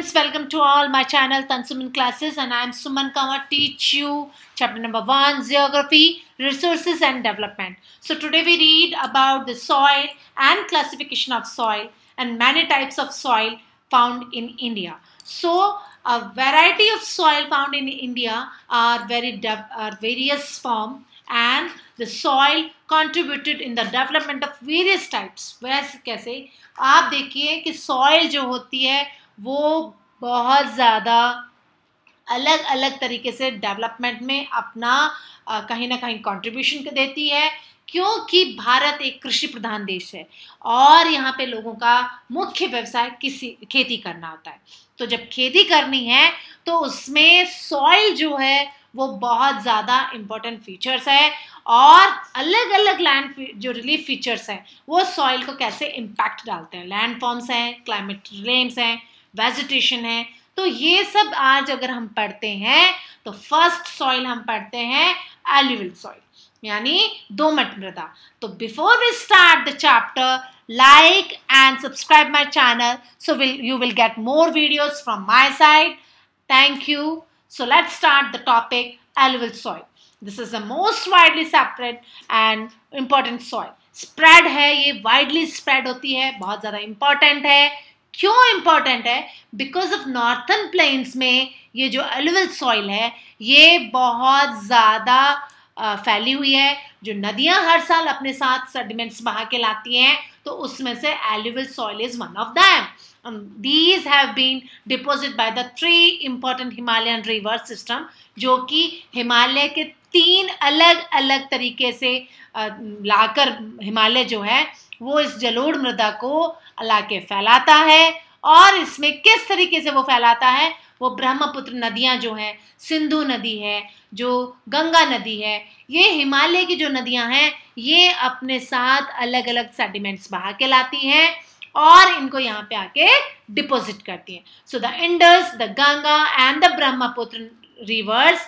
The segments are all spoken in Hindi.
students, welcome to all my channel Tansuman classes, and I am Suman Kanwar, teach you chapter number 1, geography, resources and development. So today we read about the soil and classification of soil and many types of soil found in India. So a variety of soil found in India are various form, and the soil contributed in the development of various types. वैसे कैसे आप देखिए कि soil जो होती है वो बहुत ज़्यादा अलग अलग तरीके से डेवलपमेंट में अपना कहीं ना कहीं कंट्रीब्यूशन देती है, क्योंकि भारत एक कृषि प्रधान देश है और यहाँ पे लोगों का मुख्य व्यवसाय खेती करना होता है. तो जब खेती करनी है तो उसमें सॉइल जो है वो बहुत ज़्यादा इम्पोर्टेंट फीचर्स है, और अलग अलग लैंड जो रिलीफ फीचर्स हैं वो सॉइल को कैसे इम्पैक्ट डालते हैं. लैंड फॉर्म्स हैं, क्लाइमेट रिलेम्स हैं, वेजिटेशन है. तो ये सब आज अगर हम पढ़ते हैं तो फर्स्ट सॉइल हम पढ़ते हैं एल्यूवियल सॉइल, यानी दोमट मृदा. तो before we start the chapter, like and subscribe my channel so you will get more videos from my side. Thank you. So let's start the topic alluvial soil. This is the most widely spread and important soil. Spread है, ये widely spread होती है, बहुत ज़्यादा important है. क्यों important है? Because of northern plains में ये जो alluvial soil है ये बहुत ज़्यादा फैली हुई है. जो नदियां हर साल अपने साथ सेडिमेंट्स बहा के लाती हैं, तो उसमें से alluvial soil is one of them. These have been deposited by the 3 important Himalayan river system, जो कि हिमालय के 3 अलग अलग तरीके से लाकर हिमालय जो है वो इस जलोढ़ मृदा को लाके फैलाता है. और इसमें किस तरीके से वो फैलाता है, वो ब्रह्मपुत्र नदियां जो हैं, सिंधु नदी है, जो गंगा नदी है, ये हिमालय की जो नदियां हैं ये अपने साथ अलग अलग सेडिमेंट्स बहा के लाती हैं और इनको यहाँ पे आके डिपॉजिट करती हैं. So the Indus, the Ganga and the Brahmaputra reverse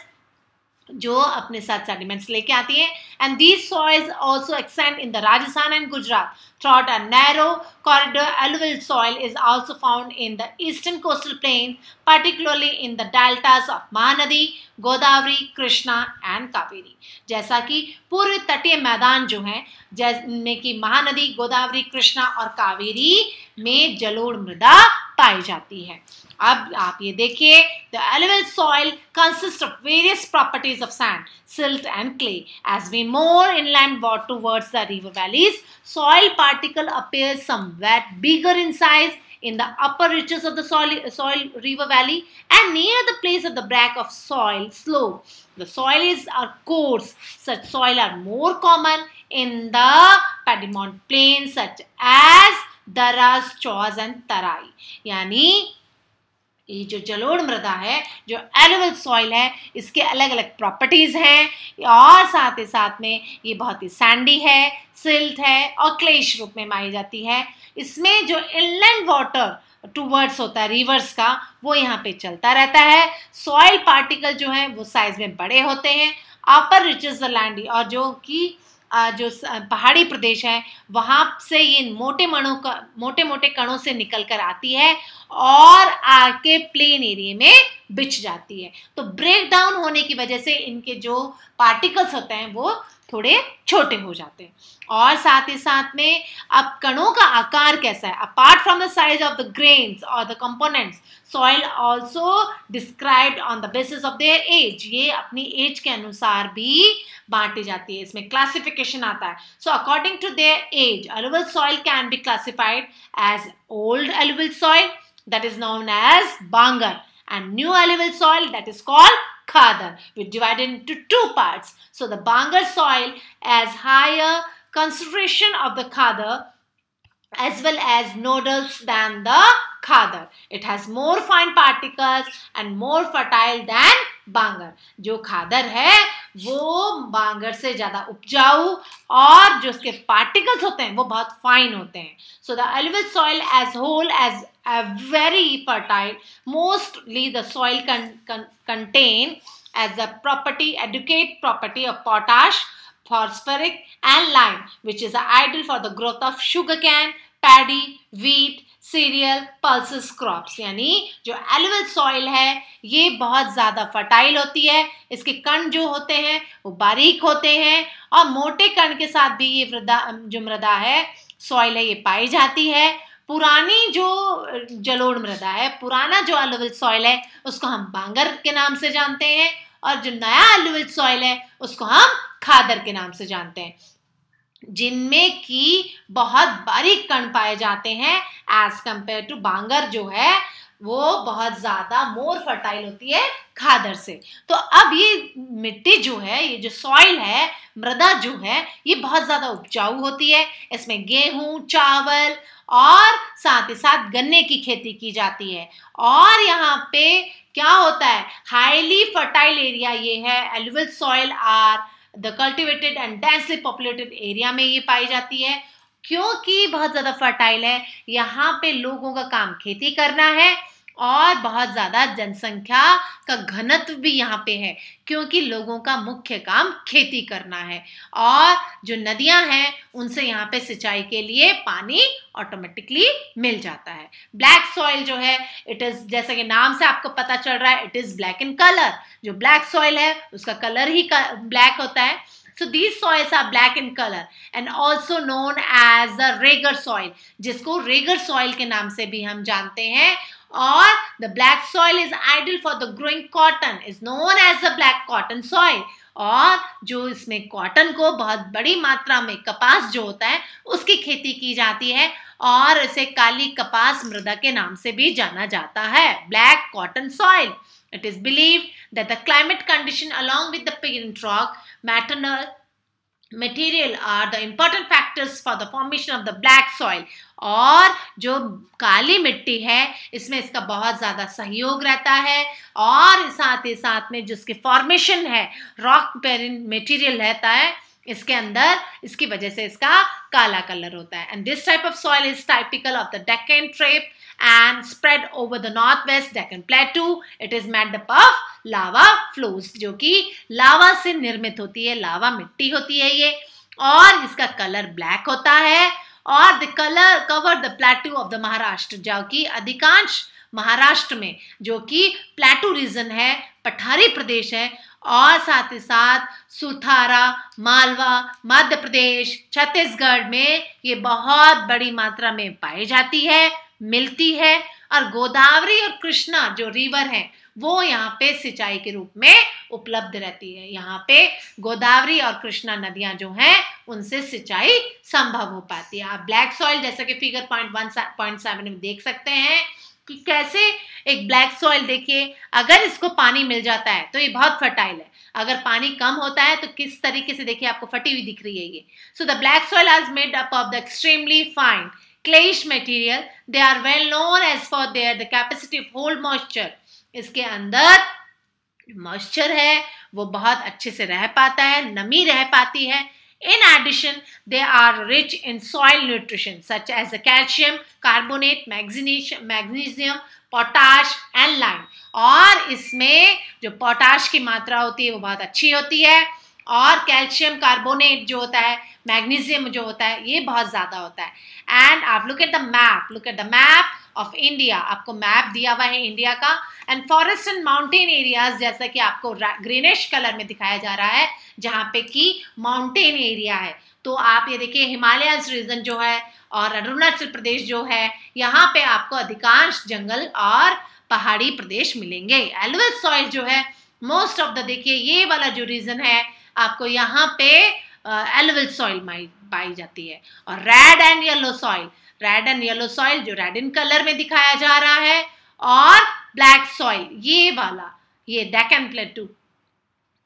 जो अपने साथ सेडिमेंट्स लेके आती हैं. And these soils also extend in the Rajasthan and Gujarat throughout a narrow corridor. Alluvial soil is also found in the eastern coastal plains, particularly in the deltas of Mahanadi, Godavari, Krishna and Kaveri. जैसा कि पूर्व तटीय मैदान जो हैं, जिनमें कि महानदी, गोदावरी, कृष्णा और कावेरी में जलोढ़ मृदा पाई जाती है. अब आप ये देखिए, the alluvial soil consists of various properties of sand, silt and clay. As we more inland towards the river valleys, soil particle appears somewhat bigger in size in the upper reaches of the soil river valley and near the place of the break of soil slope. The soils are coarse. Such soil are more common in the Piedmont plains such as Daras, Chos and Tarai. यानी ये जो जलोढ़ मृदा है, जो एल्यूवियल सॉइल है, इसके अलग अलग प्रॉपर्टीज हैं और साथ ही साथ में ये बहुत ही सैंडी है, सिल्ट है और क्लेश रूप में मानी जाती है. इसमें जो इनलैंड वाटर टूवर्ड्स होता है रिवर्स का, वो यहाँ पे चलता रहता है. सॉइल पार्टिकल जो है वो साइज में बड़े होते हैं. अपर रिचेस द लैंड, और जो कि जो पहाड़ी प्रदेश है वहाँ से ये मोटे मोटे कणों से निकल कर आती है और आके प्लेन एरिया में बिछ जाती है. तो ब्रेक डाउन होने की वजह से इनके जो पार्टिकल्स होते हैं वो थोड़े छोटे हो जाते हैं. और साथ ही साथ में अब कणों का आकार कैसा है, apart from the size of the grains और the components, soil also described on the basis of their age. ये अपनी एज के अनुसार भी बांटी जाती है, इसमें क्लासिफिकेशन आता है. So according to their age, alluvial soil can be classified as old alluvial soil, that is known as Bangar, and new alluvial soil, that is called Khadar, which divided into 2 parts. So the Bangar soil has higher concentration of the Khadar as well as nodules than the Khadar. It has more fine particles and more fertile than Bangar. जो खादर है वो बांगर से ज़्यादा उपजाऊ और जो उसके पार्टिकल्स होते हैं वो बहुत फाइन होते हैं. So the alluvial soil as whole as a very fertile. Mostly the soil contain as a adequate property of potash, phosphoric and lime, which is ideal for the growth of sugarcane, paddy, wheat, serial pulses crops, यानी जो एलुवियल सॉइल है ये बहुत ज़्यादा फर्टाइल होती है। इसके कण जो होते हैं वो बारीक होते हैं और मोटे कण के साथ भी ये मृदा है, सॉइल है, ये पाई जाती है। पुरानी जो जलोढ़ मृदा है, पुराना जो एलुवियल सॉइल है उसको हम बांगर के नाम से जानते हैं और जो नया एलुवियल सॉइल है उसको हम खादर के नाम से जानते हैं, जिनमें की बहुत बारीक कण पाए जाते हैं एज कंपेयर टू बांगर जो है वो बहुत ज्यादा मोर फर्टाइल होती है खादर से। तो अब ये मिट्टी जो है, ये जो सॉइल है, मृदा जो है, ये बहुत ज्यादा उपजाऊ होती है। इसमें गेहूं, चावल और साथ ही साथ गन्ने की खेती की जाती है। और यहाँ पे क्या होता है, हाईली फर्टाइल एरिया ये है, alluvial soil are the cultivated and densely populated area में ये पाई जाती है। क्योंकि बहुत ज्यादा फर्टाइल है, यहाँ पे लोगों का काम खेती करना है और बहुत ज्यादा जनसंख्या का घनत्व भी यहाँ पे है, क्योंकि लोगों का मुख्य काम खेती करना है। और जो नदियां हैं उनसे यहाँ पे सिंचाई के लिए पानी ऑटोमेटिकली मिल जाता है। ब्लैक सॉइल जो है, इट इज, जैसा कि नाम से आपको पता चल रहा है, it is black in colour. जो ब्लैक सॉइल है उसका कलर ही ब्लैक होता है। So these soils are black in color and also known as the Rager soil, जिसको Rager soil के नाम से भी हम जानते हैं। और the black soil is ideal for the growing cotton, is known as the black cotton soil। और जो इसमें कॉटन को बहुत बड़ी मात्रा में, कपास जो होता है उसकी खेती की जाती है और इसे काली कपास मृदा के नाम से भी जाना जाता है, black cotton soil। It is believed that the climate condition along with the parent rock material are the important factors for the formation of the black soil। और जो काली मिट्टी है इसमें इसका बहुत ज्यादा सहयोग रहता है और साथ ही साथ में जिसकी फॉर्मेशन है, रॉक पेरेंट मटेरियल रहता है इसके अंदर, इसकी वजह से इसका काला कलर होता है। And this type of soil is typical of the Deccan trap and spread over the northwest Deccan Plateau. It is made up of lava flows, जो कि लावा से निर्मित होती है, लावा मिट्टी होती है ये, और इसका कलर ब्लैक होता है। और the colour cover the प्लेटू of the Maharashtra, जो कि अधिकांश महाराष्ट्र में, जो कि प्लेटू रीजन है, पठारी प्रदेश है, और साथ ही साथ सुथारा, मालवा, मध्य प्रदेश, छत्तीसगढ़ में ये बहुत बड़ी मात्रा में पाई जाती है, मिलती है। और गोदावरी और कृष्णा जो रिवर है वो यहाँ पे सिंचाई के रूप में उपलब्ध रहती है। यहाँ पे गोदावरी और कृष्णा नदियां जो हैं उनसे सिंचाई संभव हो पाती है। आप ब्लैक सॉइल जैसा कि फिगर 1.7 में देख सकते हैं कि कैसे एक ब्लैक सॉइल, देखिए अगर इसको पानी मिल जाता है तो ये बहुत फर्टाइल है, अगर पानी कम होता है तो किस तरीके से, देखिए आपको फटी हुई दिख रही है ये। So the black soil is made up of the extremely fine clayish material. They are well known as for their the capacity of hold moisture. इसके अंदर मॉइस्चर है वो बहुत अच्छे से रह पाता है, नमी रह पाती है। In addition, they are rich in soil nutrition such as the calcium, carbonate, magnesium, potash and lime. और इसमें जो पोटाश की मात्रा होती है वो बहुत अच्छी होती है और कैल्शियम कार्बोनेट जो होता है, मैग्नीशियम जो होता है, ये बहुत ज्यादा होता है। एंड आप look at the map of India, आपको मैप दिया हुआ है इंडिया का। And forest and mountain areas, जैसा कि आपको ग्रीनिश कलर में दिखाया जा रहा है, जहाँ पे कि माउंटेन एरिया है। तो आप ये देखिए हिमालयस रीजन जो है और अरुणाचल प्रदेश जो है, यहाँ पे आपको अधिकांश जंगल और पहाड़ी प्रदेश मिलेंगे। एलुवियल सॉइल जो है मोस्ट ऑफ द, देखिए ये वाला जो रीजन है आपको यहाँ पे एलुवियल सॉइल पाई जाती है। और रेड एंड येलो सॉइल जो रेड इन कलर में दिखाया जा रहा है, और ब्लैक सॉइल ये वाला, ये डेक्कन प्लेटू,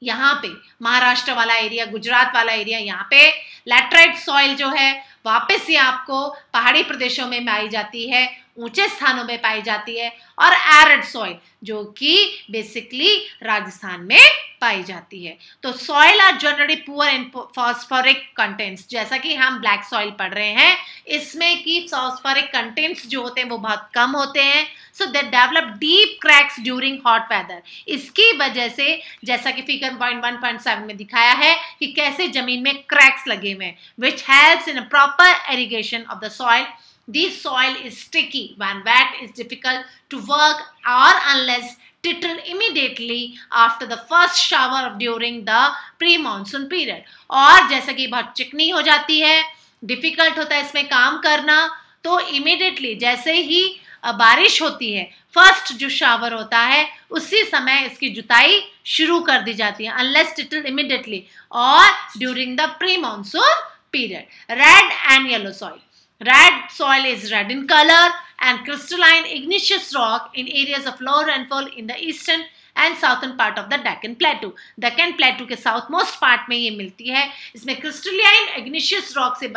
यहाँ पे महाराष्ट्र वाला एरिया, गुजरात वाला एरिया, यहाँ पे लैटराइट सॉइल जो है वापस से आपको पहाड़ी प्रदेशों में पाई जाती है, ऊंचे स्थानों में पाई जाती है। और एरिड सॉइल जो कि बेसिकली राजस्थान में पाई जाती है। तो soil are generally poor in phosphoric contents, जैसा कि हम ब्लैक सॉइल पढ़ रहे हैं, इसमें की फॉस्फोरिक कंटेंट्स जो होते हैं वो बहुत कम होते हैं। So they develop deep cracks during hot weather. इसकी वजह से जैसा कि फिगर 1.7 में दिखाया है कि कैसे जमीन में क्रैक्स लगे हुए हैं, which helps in proper irrigation of the soil This soil is sticky. When wet, it's difficult to work or unless tittle immediately after the first shower during the pre-monsoon period. और जैसा कि बहुत चिकनी हो जाती है, डिफिकल्ट होता है इसमें काम करना, तो इमीडिएटली जैसे ही बारिश होती है, फर्स्ट जो शावर होता है उसी समय इसकी जुताई शुरू कर दी जाती है, अनलेस टिटल इमीडिएटली और during the pre monsoon period. Red and yellow soil. Red soil is red in color and crystalline igneous rock in areas of low rainfall in the eastern and southern part of the Deccan Plateau. Deccan Plateau के साउथ मोस्ट पार्ट में ये मिलती है. इसमें क्रिस्टलाइन igneous rock से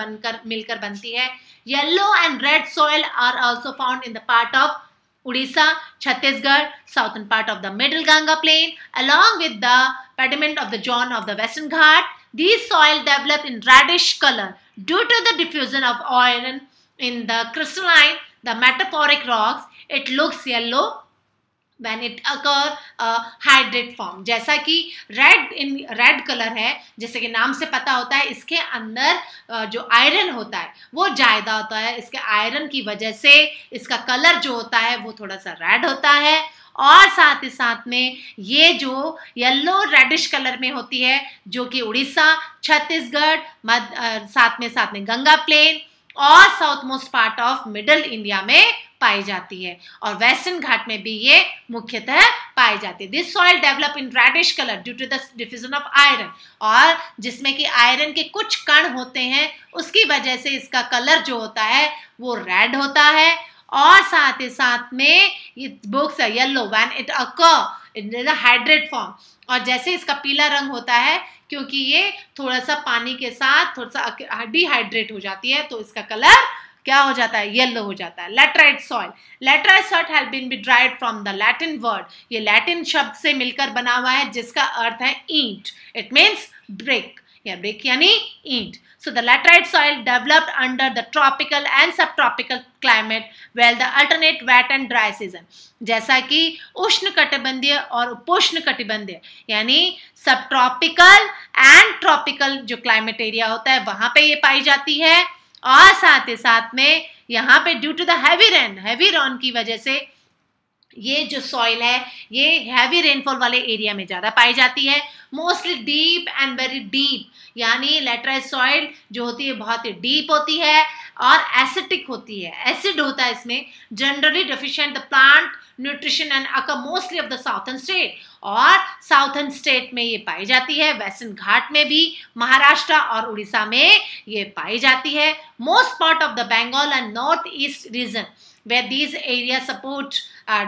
मिलकर बनती है. Yellow and red soil are also found in the part of Odisha, Chhattisgarh, southern part of the Middle Ganga Plain, along with the pediment of the John of the Western Ghat. These soil develop in reddish color due to the diffusion of iron in the crystalline, the metamorphic rocks. It looks yellow when it occur hydrate form. जैसा कि रेड कलर है, जैसे कि नाम से पता होता है, इसके अंदर जो आयरन होता है वो ज़्यादा होता है. इसके आयरन की वजह से इसका कलर जो होता है वो थोड़ा सा रेड होता है. और साथ ही साथ में ये जो येलो रेडिश कलर में होती है, जो कि उड़ीसा, छत्तीसगढ़, साथ में गंगा प्लेन और south most part of middle India में पाई जाती है, और वेस्टर्न घाट में भी ये मुख्यतः पाई जाती है. This soil develop in reddish colour due to the diffusion of iron, और जिसमें कि आयरन के कुछ कण होते हैं, उसकी वजह से इसका कलर जो होता है वो रेड होता है. और साथ ही साथ में ये books yellow when it occur in the hydrate form, और जैसे इसका पीला रंग होता है क्योंकि ये थोड़ा सा पानी के साथ थोड़ा सा डिहाइड्रेट हो जाती है, तो इसका कलर क्या हो जाता है, येलो हो जाता है. Laterite soil. Laterite soil has been derived from the Latin word. ये लैटिन शब्द से मिलकर बना हुआ है जिसका अर्थ है ईंट. इट मीन्स ब्रिक, या ब्रिक यानी ईंट. So the laterite soil developed under the tropical and subtropical climate where the alternate wet and dry season. जैसा कि उष्ण कटिबंधीय और उपोष्ण कटिबंधीय यानी सब ट्रॉपिकल एंड ट्रॉपिकल जो क्लाइमेट एरिया होता है वहां पे ये पाई जाती है. और साथ ही साथ में यहाँ पे due to the heavy rain की वजह से ये जो सॉइल है ये हैवी रेनफॉल वाले एरिया में ज़्यादा पाई जाती है. Mostly deep and very deep, यानी लेटराइट सॉइल जो होती है बहुत ही डीप होती है और एसिडिक होती है, एसिड होता है इसमें. Generally deficient the plant nutrition and occur mostly of the southern state, और साउथर्न स्टेट में ये पाई जाती है. वेस्टर्न घाट में भी, महाराष्ट्र और उड़ीसा में ये पाई जाती है. Most part of the Bengal and north east region where these areas support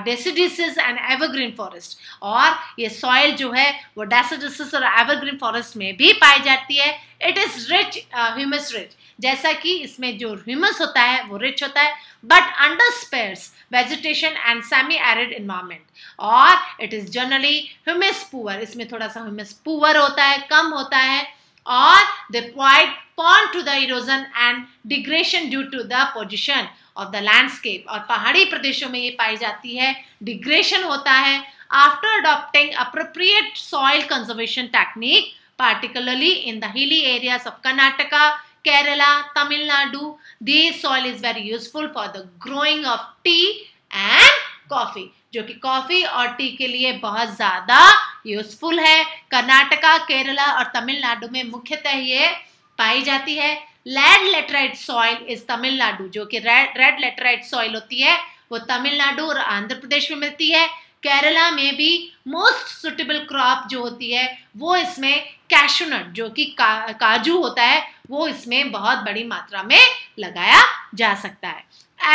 deciduous and evergreen forest, और ये soil जो है वो deciduous और evergreen forest में भी पाई जाती है. It is rich humus rich, जैसा कि इसमें जो humus होता है वो rich होता है, but underspares vegetation and semi-arid environment, और it is generally humus poor. इसमें थोड़ा सा humus poor होता है, कम होता है, और they provide prone to the erosion and degradation due to the position of the landscape, और पहाड़ी प्रदेशों में ये पाई जाती है, डिग्रेशन होता है. After adopting appropriate soil conservation technique particularly in the hilly areas of Karnataka, Kerala, Tamil Nadu, this soil is very useful for the growing of tea and coffee, जो कि कॉफी और टी के लिए बहुत ज़्यादा यूजफुल है. कर्नाटका, केरला और तमिलनाडु में मुख्यतः ये पाई जाती है. Lad laterite soil is Tamil Nadu, जो कि रेड लेटराइट सॉइल होती है वो तमिलनाडु और आंध्र प्रदेश में मिलती है. केरला में भी मोस्ट सुटेबल क्रॉप जो होती है वो इसमें कैशूनट, जो कि काजू होता है, वो इसमें बहुत बड़ी मात्रा में लगाया जा सकता है.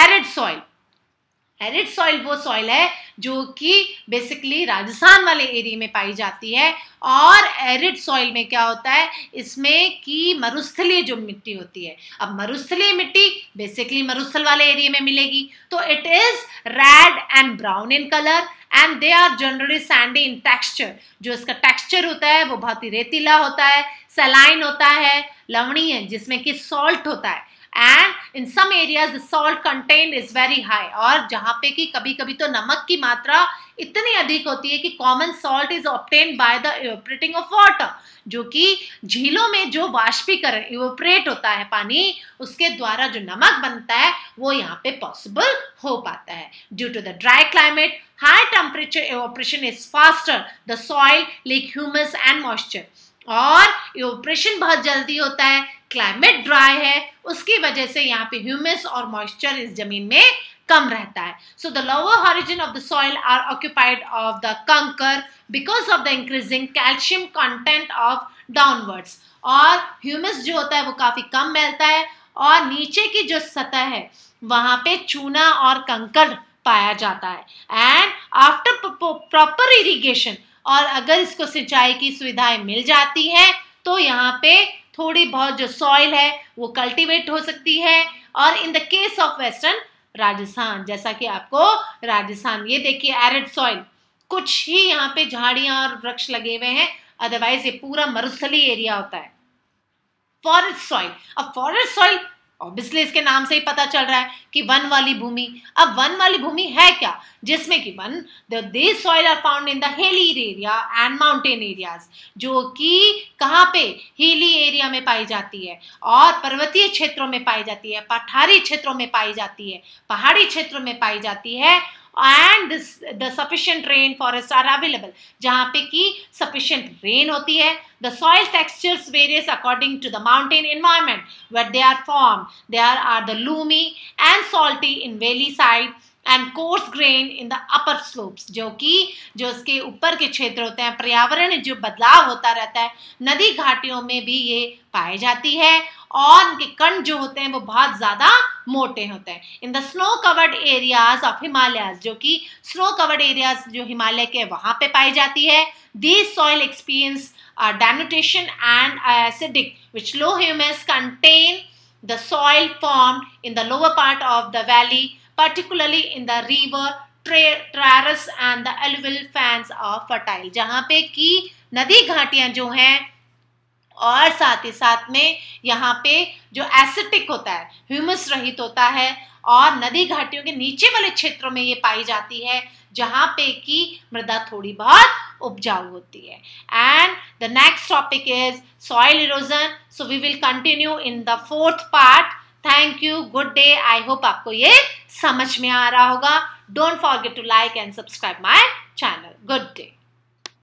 Arid soil. एरिड सॉइल वो सॉइल है जो कि बेसिकली राजस्थान वाले एरिया में पाई जाती है. और एरिड सॉइल में क्या होता है, इसमें कि मरुस्थलीय जो मिट्टी होती है, अब मरुस्थलीय मिट्टी बेसिकली मरुस्थल वाले एरिया में मिलेगी, तो it is red and brown in colour and they are generally sandy in texture. जो इसका टेक्सचर होता है वो बहुत ही रेतीला होता है, सलाइन होता है, लवणीय जिसमें कि सॉल्ट होता है. And in some areas the salt content is very high, और जहाँ पे कि कभी कभी तो नमक की मात्रा इतनी अधिक होती है कि common salt is obtained by the evaporating of water, जो कि झीलों में जो वाष्पीकरण इवेपोरेट होता है पानी, उसके द्वारा जो नमक बनता है वो यहाँ पे पॉसिबल हो पाता है। Due to the dry climate, high temperature evaporation is faster, the soil lack humus and moisture, और इवेपोरेशन बहुत जल्दी होता है, क्लाइमेट ड्राई है, उसकी वजह से यहाँ पे ह्यूमस और मॉइस्चर इस जमीन में कम रहता है। So the lower horizon of the soil are occupied of the kankar because of the increasing calcium content of downwards, और ह्यूमस जो होता है वो काफी कम मिलता है, और नीचे की जो सतह है वहां पे चूना और कंकड़ पाया जाता है। एंड आफ्टर प्रॉपर इरिगेशन, और अगर इसको सिंचाई की सुविधाएं मिल जाती हैं तो यहाँ पे थोड़ी बहुत जो सॉइल है वो कल्टीवेट हो सकती है। और in the case of western Rajasthan, जैसा कि आपको राजस्थान, ये देखिए एरिड सॉइल, कुछ ही यहाँ पे झाड़ियां और वृक्ष लगे हुए हैं, अदरवाइज ये पूरा मरुस्थली एरिया होता है। फॉरेस्ट सॉइल, अब फॉरेस्ट सॉइल ऑब्वियसली इसके नाम से ही पता चल रहा है कि वन वाली भूमि। अब वन वाली भूमि है क्या, जिसमें कि these soil are found in the hilly area and mountain areas, जो कि कहाँ पे हिली एरिया में पाई जाती है और पर्वतीय क्षेत्रों में पाई जाती है, पठारी क्षेत्रों में पाई जाती है, पहाड़ी क्षेत्रों में पाई जाती है। and the sufficient rain forests are available, जहाँ पे की sufficient rain होती है। The soil textures varies according to the mountain environment where they are formed. There are the loomy and salty in valley side and coarse grain in the upper slopes, जो कि जो उसके ऊपर के क्षेत्र होते हैं, पर्यावरण जो बदलाव होता रहता है, नदी घाटियों में भी ये पाई जाती है, और उनके कण जो होते हैं वो बहुत ज्यादा मोटे होते हैं। In the snow covered areas of Himalayas, जो कि स्नो कवर्ड एरियाज जो हिमालय के वहां पे पाई जाती है, this soil experience denutrition and acidic, which low humus contain the soil formed in the lower part of the valley, particularly in the river terrace and the alluvial fans of fertile, जहाँ पे की नदी घाटियां जो हैं और साथ ही साथ में यहाँ पे जो एसिटिक होता है, ह्यूमस रहित होता है, और नदी घाटियों के नीचे वाले क्षेत्रों में ये पाई जाती है, जहाँ पे की मृदा थोड़ी बहुत उपजाऊ होती है। And the next topic is soil erosion, so we will continue in the 4th part. Thank you, good day. I hope आपको ये समझ में आ रहा होगा। Don't forget to like and subscribe my channel. Good day.